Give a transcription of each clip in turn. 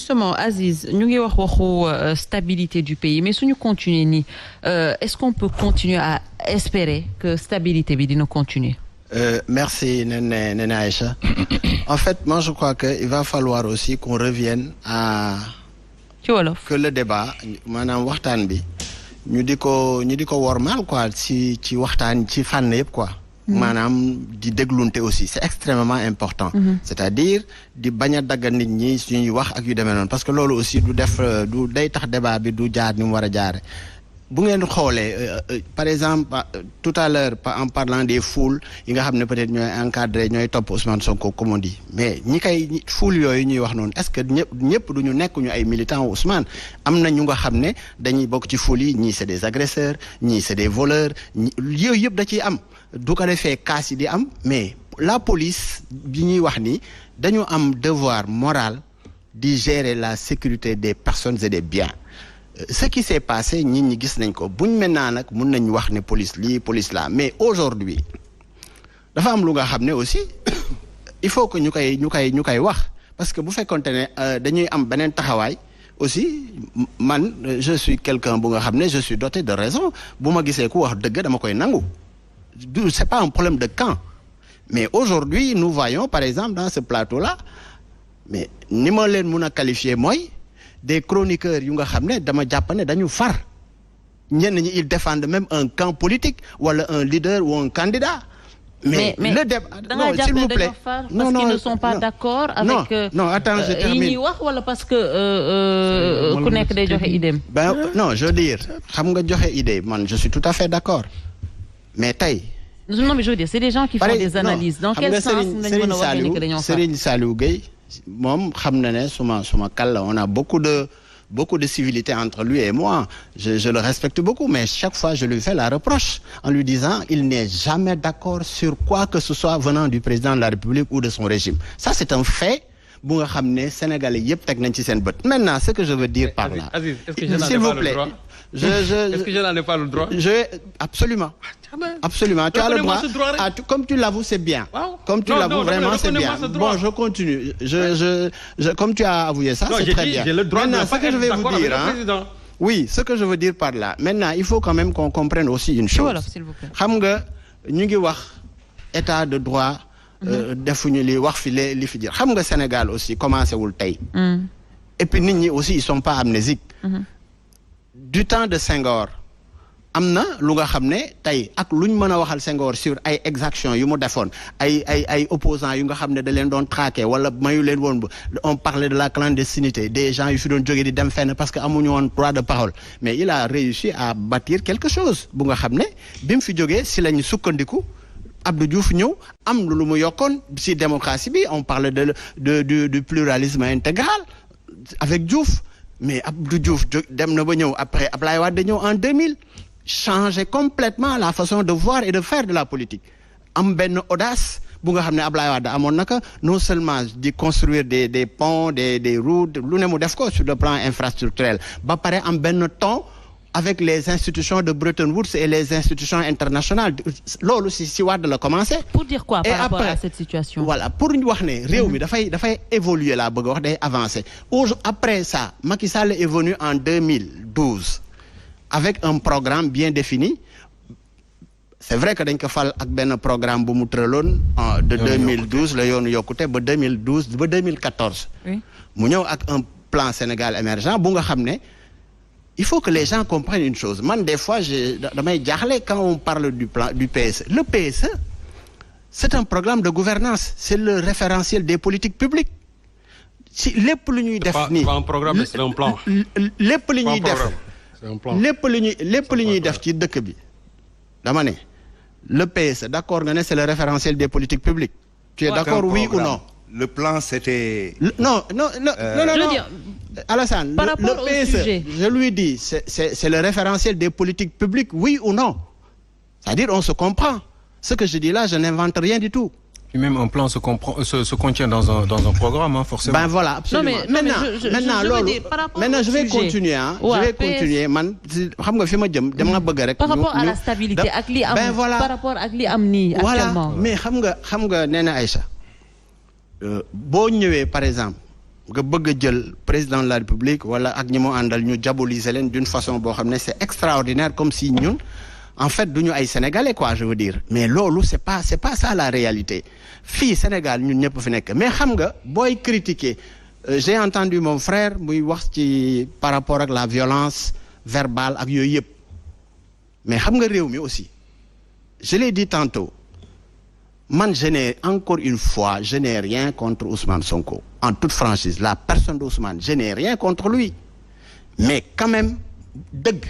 justement Aziz ñu ngi wax waxu stabilité du pays mais suñu continuer nii est-ce qu'on peut continuer à espérer que stabilité bi dina continuer. Merci Néné Aïcha. En fait moi je crois que il va falloir aussi qu'on revienne à ci wolof que le débat maanaam waxtaan bi ñu di ko wormaal quoi ci waxtaan ci fànn yëpp quoi. maanaam di déglunte aussi c'est extrêmement important. C'est-à-dire di bañ a dagga nit ñi suñuy wax ak yu demee noonu parce que loolu aussi du day tax débat bi du jaar ni mu war a jaare bu ngeen xoolee par exemple tout à l'heure en parlant des foules yi nga xam ne peut-être ñooy encadré ñooy topp Ousmane Sonko comme on dit mais ñi koy foule yooyu ñuy wax noonu est-ce que ñëpp duñu nekk ñu ay militants Ousmane am na ñu nga xam ne dañuy bokk ci foule yi ñii c'est des agresseurs ñii c'est des voleurs yooyu yëpp da ciy am du ko defee kaas yi di am mais la police bi ñuy wax ni dañu am devoir moral di gérer la sécurité des personnes et des biens. Ce qui s'est passé ñi gis nañ ko buñ maintenant nag mun nañ wax ne police lii police là mais aujourd'hui dafa am lu nga xam ne aussi il faut que ñu koy wax parce que bu fekkonte ne dañuy am beneen taxawaay aussi man je suis quelqu'un bu nga xam ne je suis doté de raison bu ma gisee ku wax dëgg dama koy nangu c'est pas un problème de camp mais aujourd'hui nous voyons par exemple dans ce plateau là mais ni ma leen mun a qualifier mooy des chroniqueurs yu nga xam ne dama jàpp ne dañu far ñenn ñi ils défendent même un camp politique wala un leader ou un candidat. mais le débat non s'il vous plaît parce qu'ils ne sont pas d'accord avec non attends je termine yi ñuy wax wala parce que ku nekk day joxe idée. non je veux dire xam nga joxe idée man je suis tout à fait d'accord mais tey. non mais je veux dire c'est des gens qui font des analyses. dans quel sens lañ mën a waxee ni que dañoo far Serigne Saliou Gueye moom xam na ne suma kàlla on a beaucoup de civilité entre lui et moi je le respecte beaucoup mais chaque fois je lui fais la reproche en lui disant il n'est jamais d'accord sur quoi que ce soit venant du président de la République ou de son régime ça c'est un fait bu nga xam ne Sénégalais yëpp teg nañ ci seen bët maintenant ce que je veux dire par là s'il vous plaît est-ce que je n'en ai pas le droit absolument tu as le droit comme tu l'avoues c'est bien comme tu l'avoues vraiment c'est bien bon je continue comme tu as avoué ça c'est très bien maintenant ce que je vais vous dire oui ce que je veux dire par là maintenant il faut quand même qu'on comprenne aussi une chose xam nga ñu ngi wax état de droit defuñu li wax fi li fi jër xam nga Sénégal aussi commencé wul tey et puis nit ñi aussi ils sont pas amnésiques du temps de Senghor am na lu nga xam ne tey ak lu ñu mën a waxal Senghor sur ay exactions yu mu defoon ay opposants yu nga xam ne da leen doon traqué wala mayu leen woon on parlait de la clandestinité des gens yu fi doon jógee di dem fenn parce que amuñu woon droit de parole mais il a réussi à bâtir quelque chose bu nga xam ne bi mu fi jógee si lañu sukkandiku Abdou Diouf ñëw am lu mu yokkoon si démocratie bi on parle du pluralisme intégral avec Diouf mais Abdou Diouf dem na ba ñëw après Ablaye Wade ñëw en 2000 changer complètement la façon de voir et de faire de la politique am benn audace bu nga xam ne Ablaye Wade amoon naka non seulement di construire des ponts des routes lu ne mu def ko sur le plan infrastructurel ba pare am benn ton avec les institutions de Bretton Woods et les institutions internationales loolu si Wade la commencé. Pour dire quoi par rapport après, à cette situation. Voilà pour ñu wax ne réew mi dafay évoluer laa bëgg a wax day avancer après ça Macky Sall est venu en 2012 avec un programme bien défini c'est vrai que dañ ko fal ak benn programme bu mu tëraloon de 2012 la yoonu yokkute ba 2012 ba 2014. mu ñëw ak un plan Sénégal émergent bu nga xam ne. Il faut que les gens comprennent une chose man des fois damay jaaxle quand on parle du plan du PSE le PSE c'est un programme de gouvernance c'est le référentiel des politiques publiques si lépp lu ñuy def nii pas un programme c'est un plan lépp li ñuy def lépp li ñuy def ci dëkk bi dama ne le PSE d'accord nga ne c'est le référentiel des politiques publiques tu es d'accord oui ou non le plan c'était non je veux dire Alassane, le PSE, je lui dis, c'est le référentiel des politiques publiques, oui ou non? C'est-à-dire, on se comprend. Ce que je dis là, je n'invente rien du tout. Et même un plan se contient dans un programme, forcément. Ben voilà, absolument. Maintenant, je vais continuer. Je vais continuer. Par rapport à la stabilité, par rapport à li am nii actuellement. Mais xam nga Néné Aïcha, boo ñëwee par exemple. nga bëgg a jël président de la République wala ak ñi mu àndal ñu diaboliser leen d'une façon boo xam ne c'est extraordinaire comme si ñun en fait duñu ay sénégalais quoi je veux dire mais loolu c'est pas ça la réalité fii Sénégal ñun ñëpp fi nekk mais xam nga booy critiquer j'ai entendu mon frère muy wax ci par rapport ak la violence verbale ak yooyu yëpp mais xam nga réew mi aussi je l'ai dit tantôt man je n'ai encore une fois je n'ai rien contre Ousmane Sonko en toute franchise la personne d'Ousmane je n'ai rien contre lui mais quand même dëgg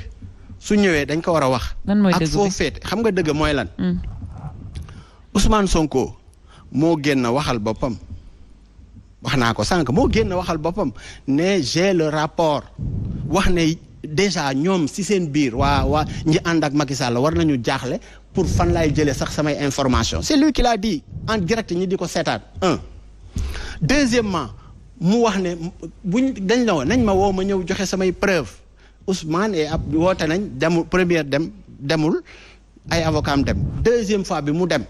su ñëwee dañ ko war a wax ak foo féete xam nga dëgg mooy lan Ousmane Sonko moo génn waxal boppam wax naa ko sànq moo génn waxal boppam ne j'ai le rapport wax ne déjà ñoom si seen biir waa ñi ànd ak Macky Sall war nañu jaaxle pour fan laay jëlee sax samay information c'est lui qui l'a dit en direct ñi di ko seetaan deuxièmement mu wax ne buñ dañ la woon nañ ma woo ma ñëw joxe samay preuve Ousmane et ab woote nañ demul première demul ay avocat am dem deuxième fois bi mu dem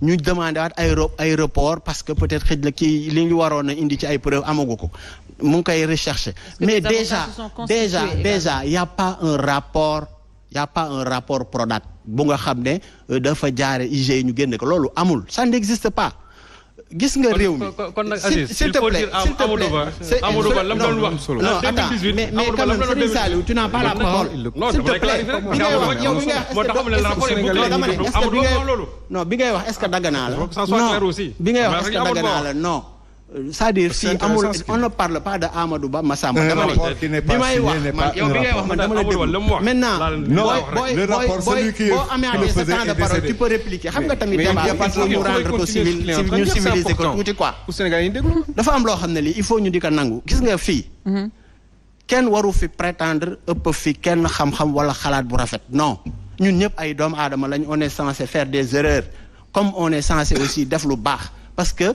ñu demandé waat ay report parce que peut-être xëj na kii li ñu waroon a indi ci ay preuve amagu ko mu ngi koy rechercher mais déjà y a pas un rapport Prodac bu nga xam ne dafa jaare IG ñu génn ko loolu amul ça n'existe pas gis nga réew mi kon nag Aziz s'il te plaît Amadou Ba lam doon wax non attends mais quand même Serigne Saliou tu n'as pas la parole s'il te plaît bi ngay wax est-ce que dagg naa la bi ngay wax est-ce que dagg naa la non c'est-à-dire fii amul on ne parle pas de Amadou Ba Massamba dama ne bi may wax man yow bi ngay wax man dama la déglu maintenant boo amee sa temps de parole tu peux répliquer xam nga tamit débat il faut ñu rendre ko ñu civiliser ko tuuti quoi dafa am loo xam ne lii il faut ñu di ko nangu gis nga fii kenn waru fi prétendre ëpp fi kenn xam-xam wala xalaat bu rafet non ñun ñëpp ay doomu aadama lañ on est censé faire des erreurs comme on est censé aussi def lu baax parce que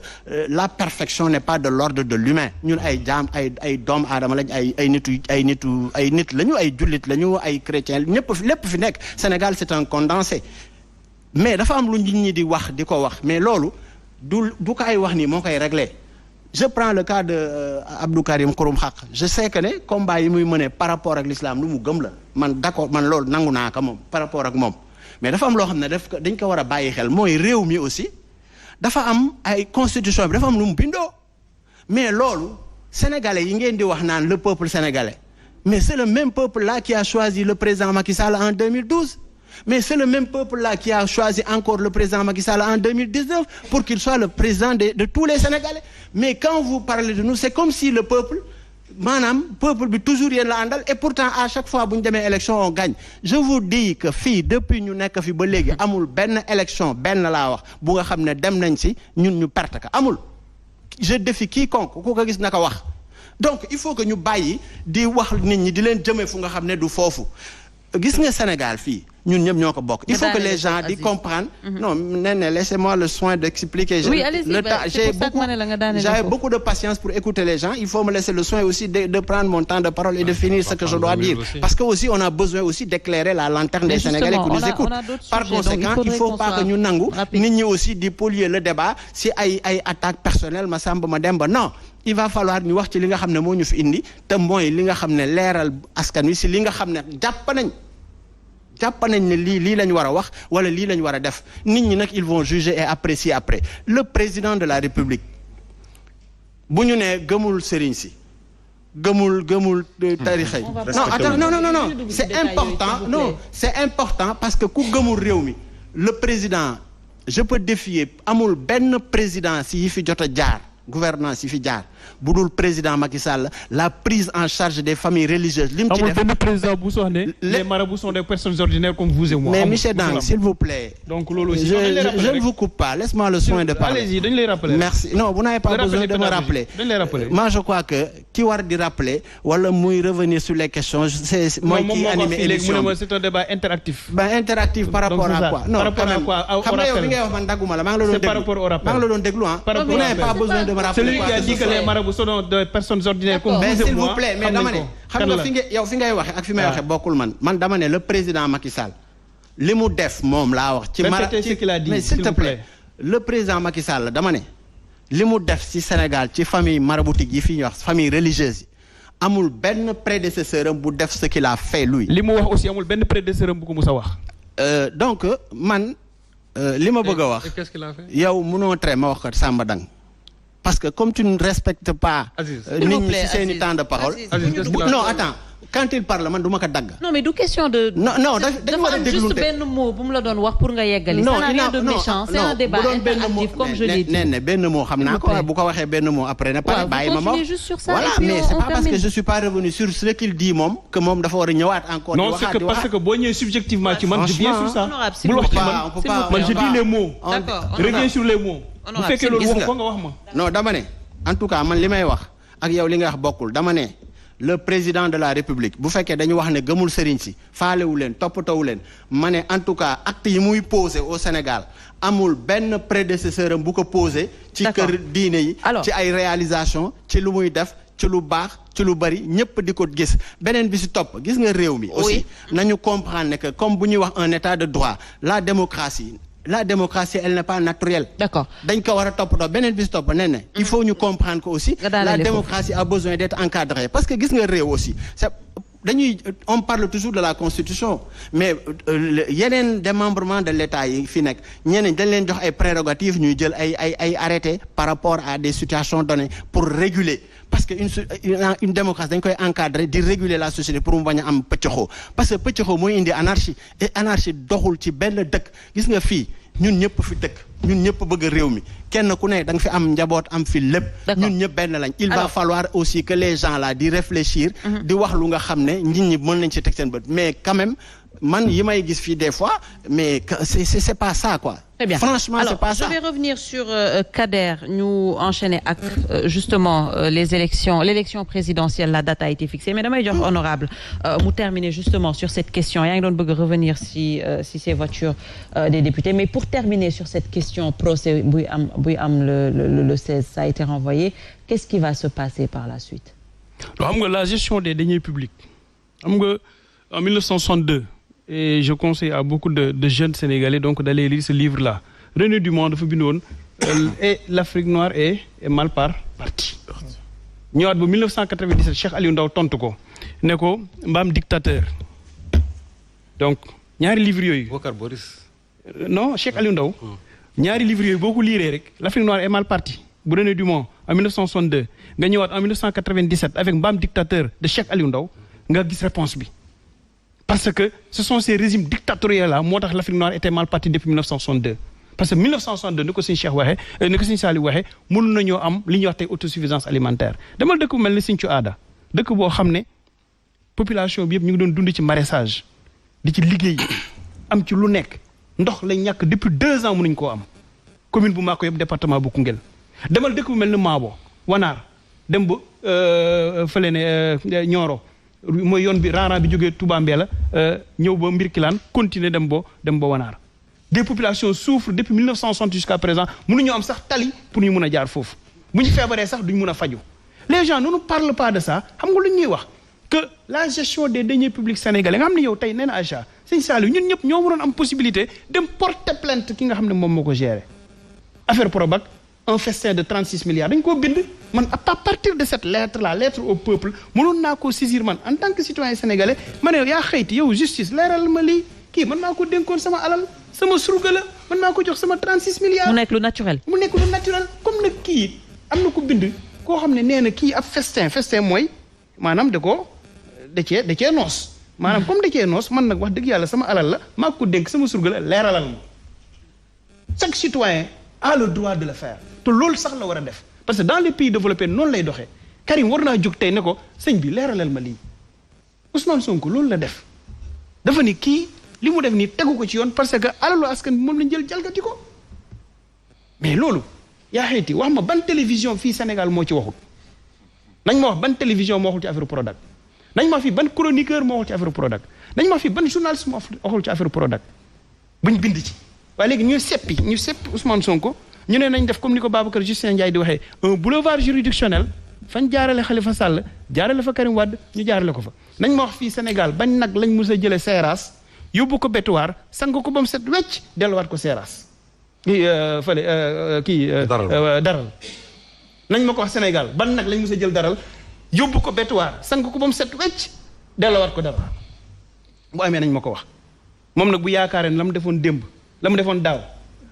la perfection n'est pas de l'ordre de l'humain ñun ay jaam ay doomu aadama lañ ay nit lañu ay jullit lañu ay chrétien ñëpp lépp fi nekk Sénégal c'est un condensé mais dafa am lu nit ñi di wax di ko wax mais loolu du ko ay wax nii moo koy régler je prends le cas de Abdou Karim Xurum Xaq je sais que ne combat yi muy mëne par rapport ak l'islam lu mu gëm la man d'accord man loolu nangu naa ko moom par rapport ak moom mais dafa am loo xam ne dañ ko war a bàyyi xel mooy réew mi aussi dafa am ay constitution bi dafa am lu mu bindoo mais loolu sénégalais yi ngeen di wax naan le peuple sénégalais mais c'est le même peuple là qui a choisi le président Macky Sall en 2012 mais c'est le même peuple là qui a choisi encore le président Macky Sall en 2019 pour qu'il soit le président de tous les Sénégalais mais quand vous parlez de nous c'est comme si le peuple maanaam peuple bi toujours yéen la àndal et pourtant à chaque fois bu ñu demee élection on gagne je vous dis que fii depuis ñu nekk fi ba léegi amul benn élection benn laa wax bu nga xam ne dem nañ si ñun ñu perte ka amul je défie quiconque ku ko gis na ko wax donc il faut que ñu bàyyi di wax nit ñi di leen jëmee fu nga xam ne du foofu gis nga Sénégal fii ñun ñëpp ñoo ko bokk il faut que les gens di comprendre non nee laissez-moi le soin d'expliquer le temps j'ai beaucoup de patience pour écouter les gens il faut me laisser le soin aussi de prendre mon temps de parole et de finir ce que je dois dire parce que aussi on a besoin aussi d'éclairer la lanterne des Sénégalais qui nous écoutent par conséquent il faut pas que ñu nangu nit ñi aussi di polluer le débat si ay attaques personnelles ma Samba ma Demba non il va falloir ñu wax ci li nga xam ne moo ñu fi indi te mooy li nga xam ne leeral askan wi si li nga xam ne jàpp nañ ne lii lañ war a wax wala lii lañ war a def nit ñi nag ils vont juger et apprécier après le président de la République bu ñu nee gëmul sëriñ si gëmul tarixa yi non c'est important parce que ku gëmul réew mi le président je peux défier amul benn président si yi fi jot a jaar gouvernance yi fi jaar bu dul président Macky Sall la prise en charge des familles religieuses lim ci def amul benn président bu soo ne les marabouts sont des personnes ordinaires comme vous et moi mais monsieur Dang s'il vous plaît donc loolu aussi je ne vous coupe pas laisse-moi le soin de parler allez-y dañ lay rappeler merci non vous n'avez pas besoin de me rappeler dañ lay rappeler moi je crois que ki war di rappeler wala muy revenir sur les questions c'est mooy ki animé émission c'est un débat interactif interactif par rapport à quoi non quand même xam nga yow bi ngay wax man dagguma la maa ngi la doon déglu vous n'avez pas besoin de me rappeler celui qui a dit que les marabouts sont des personnes ordinaires comme vous et moi s'il vous plaît mais dama ne xam nga fi ngay waxe ak fi may waxe bokkul man dama ne le président Macky Sall li mu def moom laa wax ci mais s'il te plaît le président Macky Sall dama ne li mu def ci Sénégal ci famille maraboutique yi fi ñuy wax famille religieuse yi amul benn prédécesseur am bu def ce qu'il a fait lui. li mu wax aussi amul benn prédécesseur am bu ko mus a wax. donc man li ma bëgg a wax. qu'est-ce qu'il a fait? yow mënoo tere ma wax ko Samba Dang parce que comme tu ne respectes pas. nit ñi ci seeni temps de parole. non attends. Quand il parle man du ma ko dagg. non mais du question de. non dañu war a déglu juste benn mot bu mu la doon wax pour nga yeggali. ça n'a rien de méchant c'est un débat interactif comme je l'ai dit. nee benn mot xam naa ko bu ko waxee benn mot après ne pas bàyyi ma wax. juste sur ça voilà mais c'est pas parce que je suis pas revenu sur ce qu'il dit moom que moom dafa war a ñëwaat encore. non c'est que parce que boo ñëwee subjectivement ci man. je viens sur ça bul wax ci man man je dis les mots. d'accord reviens sur les mots. bu fekkee loolu wax ko nga wax ma. non dama ne en tout cas man li may wax ak yow li nga wax bokkul dama ne. le président de la République bu fekkee dañu wax ne gëmul sëriñ si faalewu leen toppatoowu leen ma ne en tout cas acte yi muy posé au Sénégal amul benn prédécesseur am bu ko posé. ci kër diine yi. ci ay réalisation ci lu muy def ci lu baax ci lu bari ñëpp di ko gis beneen bi si topp gis nga réew mi. aussi nañu comprendre ne que comme bu ñuy wax un état de droit la démocratie elle n'est pas naturelle. D'accord. dañ ko war a toppatoo beneen bis topp nee na il faut ñu comprendre que aussi la démocratie a besoin d'être encadrée parce que gis nga réew aussi c'est on parle toujours de la constitution mais yeneen démembrement de l'État yi fi nekk ñeneen dañ leen jox ay prérogatives ñuy jël ay arrêtés par rapport à des situations données pour réguler parce que une démocratie dañ koy encadrer di réguler la société pour mu bañ a am pëccëxoo parce que pëccëxoo mooy indi anarchie et anarchie doxul ci benn dëkk gis nga fii ñun ñëpp fi dëkk ñun ñëpp bëgg réew mi kenn ku ne da nga fi am njaboot am fi lépp ñun ñëpp benn lañ il va falloir aussi que les gens là di réfléchir di wax lu nga xam ne nit ñi mën nañ ci teg seen bët mais quand même man yi may gis fii des fois mais c'est pas ça quoi. Très bien. Franchement c'est pas ça. Je vais revenir sur Kader ñu enchaîner ak justement l'élection présidentielle la date a été fixée mais damay jox honorable mu terminer justement sur cette question yaa ngi doon bëgg revenir si ces voitures des députés mais pour terminer sur cette question procès buy am le 16 ça a été renvoyé qu'est-ce qui va se passer par la suite. xam nga la gestion des deniers publics xam nga en 1962 et je conseille à beaucoup de jeunes Sénégalais donc d'aller lire ce livre-là René Dumont dafa bindoon et l'Afrique noire est mal partie. ñëwaat ba 1997 Cheikh Aliou Ndao tontu ko ne ko mbaam dictateur donc ñaari livres yooyu. Bokar Boris. non Cheikh Aliou Ndao ñaari livres yooyu boo ko liiree rek l'Afrique noire est mal partie bu René Dumont en 1962 nga ñëwaat en 1997 avec mbaam dictateur de Cheikh Aliou Ndao nga gis réponse bi. Parce que ce sont ces régimes dictatoriaux là moo tax l'Afrique noire était mal partie depuis 1962 parce que 1962 ni ko Sëñ Cheikh waxee ni ko Sëñ Saliou waxee mënu nañoo am li ñuy wax tey autosuffisance alimentaire demal dëkk bu mel ni Sinthiou Ada dëkk boo xam ne population bi yëpp ñu ngi doon dund ci maraîchage di ci liggéey am ci lu nekk ndox lañ ñàkk depuis 2 ans mënuñ koo am commune bu Mako yëpp département bu Koungheul demal dëkk bu mel ni Maabo Wanaar dem ba fële ne Nioro mooy yoon bi rang bi jógee Touba Mbella ñëw ba Mbirkilaan continuer dem ba Wanaar des populations souffrent depuis 1960 jusqu'à présent mënuñu am sax tali pour ñu mën a jaar foofu bu ñu feebaree sax duñ mën a faju les gens ne nous parlent pas de ça xam nga lu ñuy wax que la gestion des deniers publics sénégalais nga xam ne yow tey nee na Aïcha Sëñ Saliou ñun ñëpp ñoo waroon am possibilité dem porter plainte ki nga xam ne moom moo ko gérer affaire Probac un festin de 36 milliards dañ koo bind man à partir de cette lettre là lettre au peuple mënoon naa koo saisir man en tant que citoyen sénégalais ma ne yaa xëyti yow justice leeral ma lii kii mën naa ko dénkoon sama alal sama surga la mën naa ko jox sama 36 milliards. mu nekk lu naturel. comme nag kii am na ko bind koo xam ne nee na kii ab festin mooy maanaam da cee noos maanaam comme da cee noos man nag wax dëgg yàlla sama alal la maa ko dénk sama surga la leeralal ma chaque citoyen a le droit de le faire te loolu sax la war a def parce que dans les pays développés noonu lay doxee Karim war naa jóg tey ne ko sëñ bi leeralal ma lii Ousmane Sonko loolu la def dafa ni kii li mu def nii tegu ko ci yoon parce que alalu askan bi moom lañ jël jalgati ko mais loolu yaa xeeti wax ma ban télévision fii Sénégal moo ci waxul nañ ma wax ban télévision moo waxul ci affaire Prodac nañ ma fi ban chroniqueur moo waxul ci affaire Prodac nañ ma fi ban journaliste moo waxul ci affaire Prodac buñ bind ci waaye léegi ñu seppi Ousmane Sonko ñu ne nañ def comme ni ko Babacar Justin Ndiaye di waxee un boulevard juridictionnel fañ jaarale Khalifa Sall jaarale fa Karim Wade ñu jaarale ko fa nañ ma wax fii Sénégal bañ nag lañ mës a jëlee Seras yóbbu ko Betuwaar sang ko ba mu set wecc delluwaat ko Seras daral nañ ma ko wax Sénégal ban nag lañ mos a jël daral yóbbu ko bétuwaar sang ko ba mu set wecc delloowaat ko daral bu amee nañ ma ko wax moom nag bu yaakaaree ne la mu defoon démb la mu defoon daaw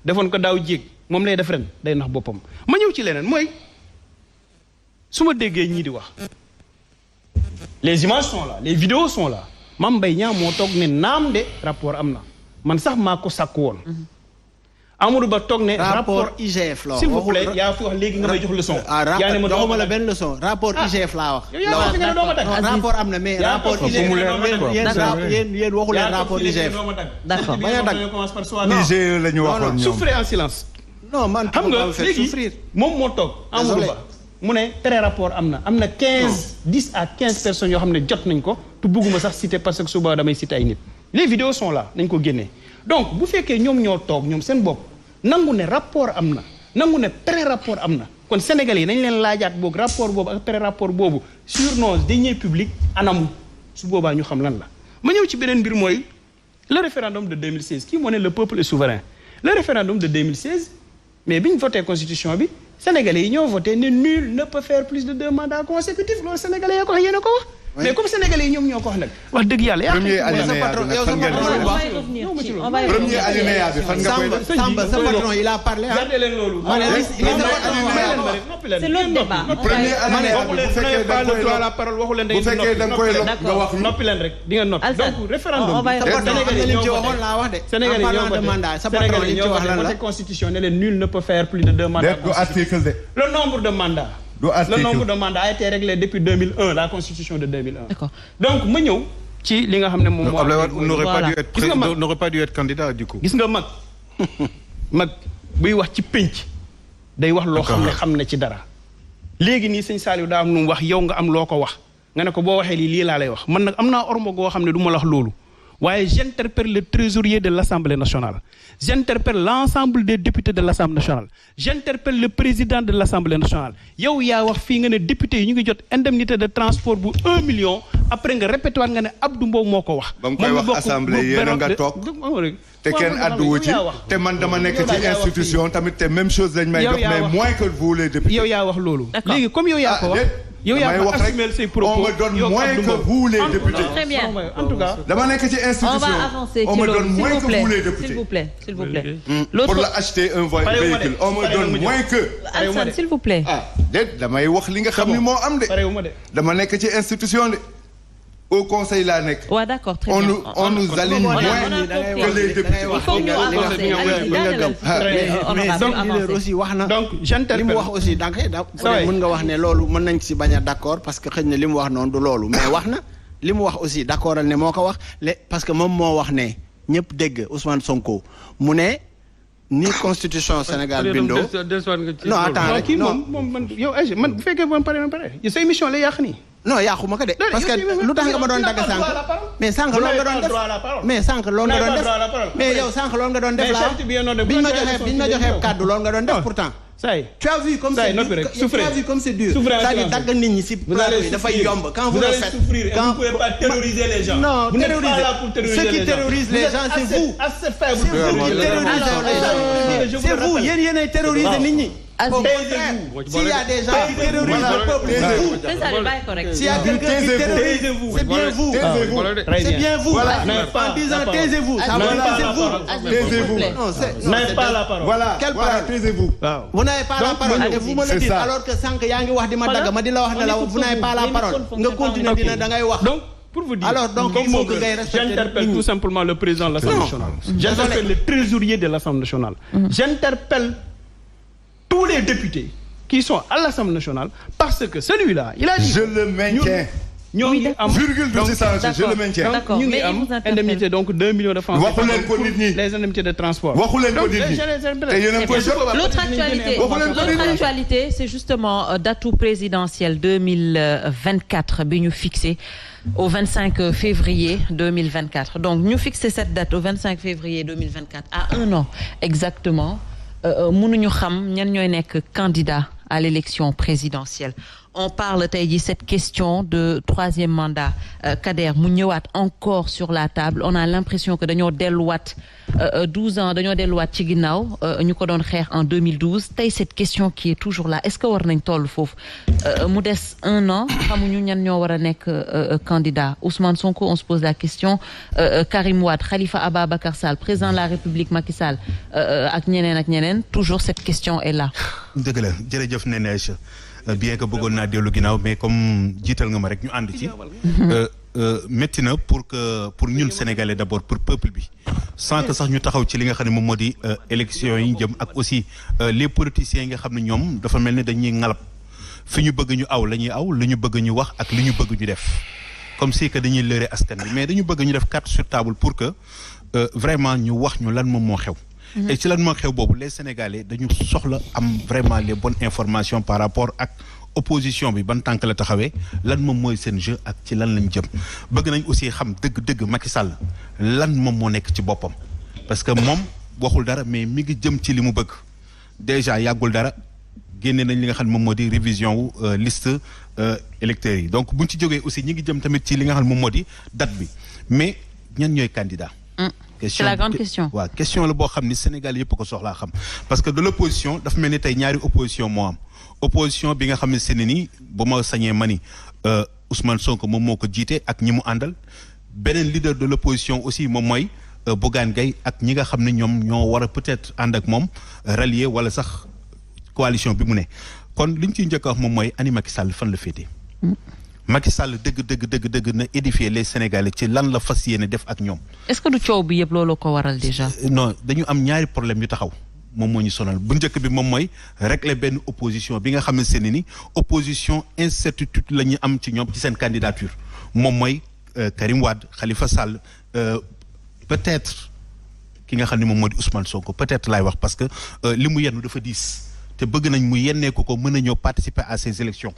defoon ko daaw jéeg moom lay def ren day nax boppam ma ñëw ci leneen mooy su ma déggee ñii di wax les images sont là les vidéos sont là Mame Mbaye Niang moo toog ne naam de rapport am na man sax maa ko sàkk woon Amadou Ba toog ne rapport IGF la s'il vous plaît yaa fi wax léegi nga may jox leçon yaa ne ma joxuma la benn leçon rapport IGF laa wax rapport am na mais rapport IGF yéen waxu leen rapport IGF d'accord bañ a dagg IGE la ñu waxoon ñoom souffrez en silence non man xam nga léegi moom moo toog Amadou Ba mu ne tere rapport am na 10 à 15 personnes yoo xam ne jot nañ ko te bugguma sax citer parce que suba damay citer ay nit les vidéos sont là nañ ko génnee donc bu fekkee ñoom ñoo toog ñoom seen bopp nangu ne rapport am na nangu ne pré rapport am na kon Sénégalais yi nañ leen laajaat boog rapport boobu ak pré rapport boobu sur nos deniers publics anamu su boobaa ñu xam lan la ma ñëw ci beneen mbir mooy le référendum de 2016 kii moo ne le peuple est souverain le référendum de 2016 mais bi ñu voté constitution bi Sénégalais yi ñoo voté ne nul ne peut faire plus de 2 mandats consécutifs loolu Sénégalais yaa ko wax yéen a ko wax mais comme Sénégalais yi ñoom ñoo ko wax nag wax dëgg yàlla premier alinéa bi nag fan premier alinéa bi fan nga koy def Samba sa patron il a parlé gardé leen loolu c'est l'autre débat premier alinéa bi bu fekkee da nga koy la parole waxu leen bu fekkee da nga koy nga wax noppi leen rek di nga noppi donc référendum Sénégalais yi waxoon laa wax de Sénégalais yi ñoo de mandat sa patron li ci wax lan la constitution ne leen nul ne peut faire plus de 2 mandats du article de le nombre de mandats le nombre de mandats a été réglé depuis 2001 la constitution de 2001 d'accord donc ma ñëw ci li nga xam ne moom moo Abdoulaye Wade n'aurait pas dû être candidat du coup gis nga mag buy wax ci pénc day wax loo xam ne ci dara léegi nii sëñ Saliou daa am nu mu wax yow nga am loo ko wax nga ne ko boo waxee lii laa lay wax man nag am naa ormo goo xam ne du ma la wax loolu waaye j'interpelle le trésorier de l'Assemblée nationale j'interpelle l'ensemble des députés de l'Assemblée nationale j'interpelle le président de l'Assemblée nationale yow yaa wax fii nga ne député yi ñu ngi jot indemnité de transport bu 1 million après nga répété waat nga ne Abdou Mbow moo ko wax ba nga koy wax assemblée yéen a nga toog te kenn adduwu ci te man dama nekk ci institution tamit te même chose lañ may jox mais moins que vous les députés yow yaa wax loolu léegi comme yow yaa ko wax yow yaa ko assumer ses propos on me donne moins que vous les députés très bien en tout cas dama nekk ci institution on va avancer on me donne moins que vous les députés s'il vous plaît pour la acheter un véhicule on me donne moins que Alassane s'il vous plaît déet damay wax li nga xam ni moo am de dama nekk ci institution de au conseil laa nekk. waaw d'accord très bien on nous aligne moins que les députés. il faut ñu avancer aussi wax na. donc j'interpelle li mu wax aussi donc mën nga wax ne loolu mën nañ ci bañ a d'accord parce que xëy na li mu wax noonu du loolu mais wax na li mu wax aussi d'accord ne moo ko wax parce que moom moo wax ne ñëpp dégg Ousmane Sonko mu ne ni constitution Sénégal bindoo. non attends rek non moom man yow man bu fekkee man pare sa émission lay yàq nii. non yàquma ko de parce que lu tax nga ma doon dagg sànq mais sànq loolu nga doon def mais sànq loolu nga doon def mais yow sànq loolu nga doon def laa biñ ma joxee kàddu loolu nga doon def pourtant tu as vu comme c'est dur tu as vu comme c'est dur c'est-à-dire dagg nit ñi ci plateau yi dafay yomb quand vous le faites quand vous ne pouvez pas terroriser les gens non terroriser ceux qui terrorisent les gens c'est vous c'est vous yéenay terroriser nit ñi au contraire, s'il y a des gens qui terrorisent le peuple, c'est vous. C'est ça, le bail correct. S'il y a quelqu'un qui terrorise, c'est bien vous. C'est bien vous. En disant taisez-vous, ça veut dire que c'est vous. Taisez-vous. Vous n'avez pas la parole. Voilà. Quelle parole? Taisez-vous. Vous n'avez pas la parole et vous me le dites alors que sànq yaa ngi wax di ma dagg ma di la wax ne la vous n'avez pas la parole. Nga continuer dina da ngay wax. Pour vous dire, alors donc il faut que j'interpelle tout simplement le président de l'Assemblée nationale. J'interpelle le trésorier de l'Assemblée nationale. J'interpelle tous les députés qui sont à l'Assemblée nationale parce que celui-là, il a dit... Je le maintiens. Virgule de je le maintiens. D'accord, mais il vous interpelle. Indemnité donc 2 millions de francs. Les indemnités de transport. L'autre actualité, c'est justement date présidentielle 2024 bi ñu fixé au 25 février 2024. Donc ñu fixé cette date au 25 février 2024 à 1 an exactement. mënuñu xam ñan ñooy nekk candidat à l'élection présidentielle on parle tey jii cette question de troisième mandat Kader mu ñëwaat encore sur la table on a l'impression que dañoo delluwaat 12 ans dañoo delluwaat ci ginnaaw ñu ko doon xeex en 2012 tey cette question qui est toujours là est-ce que war nañ toll foofu mu des 1 an xamuñu ñan ñoo war a nekk candidat Ousmane Sonko on se pose la question Karim Wade Khalifa Ababacar Sall président de la République Macky Sall ak ñeneen toujours cette question est là. dëgg la jërëjëf Néné Aïcha bien que bëggoon naa dellu ginnaaw mais comme jiital nga ma rek ñu ànd ci métti na pour ñun sénégalais d'abord pour peuple bi sans que sax ñu taxaw ci li nga xam ne moom moo di élection yi ñu jëm ak aussi les politiciens yi nga xam ne ñoom dafa mel ni dañuy ngalab fi ñu bëgg ñu aw la ñuy aw li ñu bëgg ñu wax ak li ñu bëgg ñu def comme si que dañuy lëre askan bi mais dañu bëgg ñu def carte sur table pour que vraiment ñu wax ñu lan moom moo xew. et ci lan moo xew boobu les sénégalais dañu soxla am vraiment les bonnes informations par rapport ak opposition bi ban tànk la taxawee lan moom mooy seen jeu ak ci lan lañ jëm bëgg nañ aussi xam dëgg-dëgg Macky Sall lan moom moo nekk ci boppam parce que moom waxul dara mais mi ngi jëm ci li mu bëgg déjà yàggul dara génne nañ li nga xam ne moom moo di révision wu liste électeurs yi donc buñ ci jógee aussi ñi ngi jëm tamit ci li nga xam ne moom moo di date bi mais ñan ñooy candidat c'est la grande question. waaw question la boo xam ni Sénégal yëpp ko soxlaa xam parce que de l'opposition dafa mel ni tey ñaari opposition moo am opposition bi nga xam ne seeni nii bu ma sañee mani Ousmane Sonko moom moo ko jiite ak ñi mu àndal beneen leader de l'opposition aussi moom mooy Bougane Gueye ak ñi nga xam ne ñoom ñoo war a peut-être ànd ak moom rallier wala sax coalition bi mu ne kon li ñu ciy njëkk a wax moom mooy ani Macky Sall fan la féete Macky Sall dëgg na édifier les Sénégalais ci lan la fas yéene def ak ñoom. est-ce que du coow bi yëpp loolu ko waral déjà. non dañu am ñaari problème yu taxaw moom moo ñu sonal bu njëkk bi moom mooy régler benn opposition bi nga xam ne ni opposition incertitude la ñu am ci ñoom ci seen candidature moom mooy Karim Wade Khalifa Sall peut-être ki nga xam ne moom moo di Ousmane Sonko peut-être laay wax parce que li mu yenn dafa diis te bëgg nañ mu yennee ko mën a ñëw participer à ces élections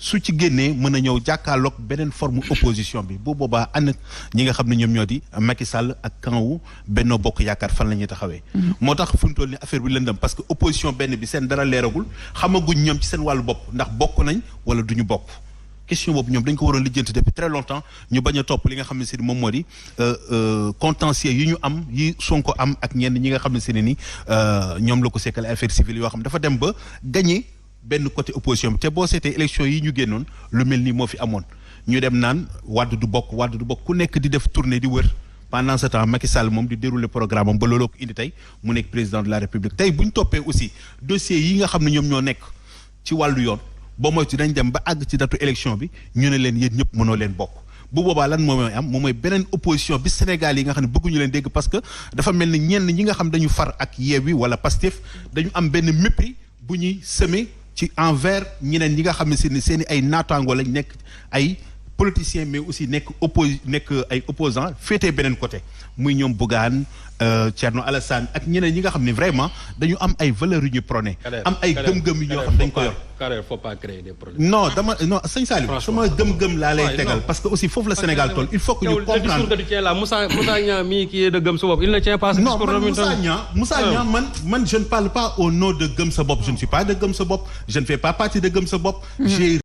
su ci génnee mën a ñëw jàkkaarloog beneen forme opposition bi bu boobaa ànd ñi nga xam ne ñoom ñoo di Macky Sall ak camp wu Benno Bokk Yaakaar fan la ñuy taxawee. moo tax fu mu toll ni affaire bi lëndëm parce que opposition benn bi seen dara leeragul xamaguñ ñoom ci seen wàllu bopp ndax bokk nañ wala duñu bokk. question boobu ñoom dañ ko waroon lijjanti depuis très longtemps ñu bañ a topp li nga xam ne si moom moo di contentieux yi ñu am yi Sonko am ak ñenn ñi nga xam ne si ni ñoom la ko sekkal affaires civiles yoo xam dafa dem ba gagné. benn côté opposition bi te boo seetee élection yi ñu génnoon lu mel ni moo fi amoon ñu dem naan Wade du bokk ku nekk di def tournée di wër pendant ce temps Macky Sall moom di dérouler programme am ba looloo ko indi tey mu nekk président de la République tey bu ñu toppee aussi dossiers yi nga xam ne ñoom ñoo nekk ci wàllu yoon boo moytu dañ dem ba àgg ci datu élection bi ñu ne leen yéen ñëpp mënoo leen bokk bu boobaa lan moom mooy am moom mooy beneen opposition bi Sénégal yi nga xam ne bëgguñu leen dégg parce que dafa mel ni ñenn ñi nga xam dañu far ak Yewwi wala Pastef dañu am benn mépris bu ñuy semer ci envers ñeneen ñi nga xam ne seen i ay naataango lañ nekk ay politiciens mais aussi nekk ay opposants féetee beneen côté muy ñoom Bougane Thierno Alassane ak ñeneen ñi nga xam ne vraiment dañu am ay valeurs yu ñu prôné am ay gëm-gëm yu ñoo xam dañ ko yor. Carré faut pas créer des problèmes. non sëñ Saliou sama gëm-gëm laa lay tegal parce que aussi foofu la Sénégal toll il faut que ñu comprendre. Le discours que tu tiens là Moussa Niang mii qui est de gëm sa bopp il ne tient pas ce discours. non Moussa Niang man je ne parle pas au nom de gëm sa bopp je ne suis pas de gëm sa bopp je ne fais pas partie de gëm sa bopp.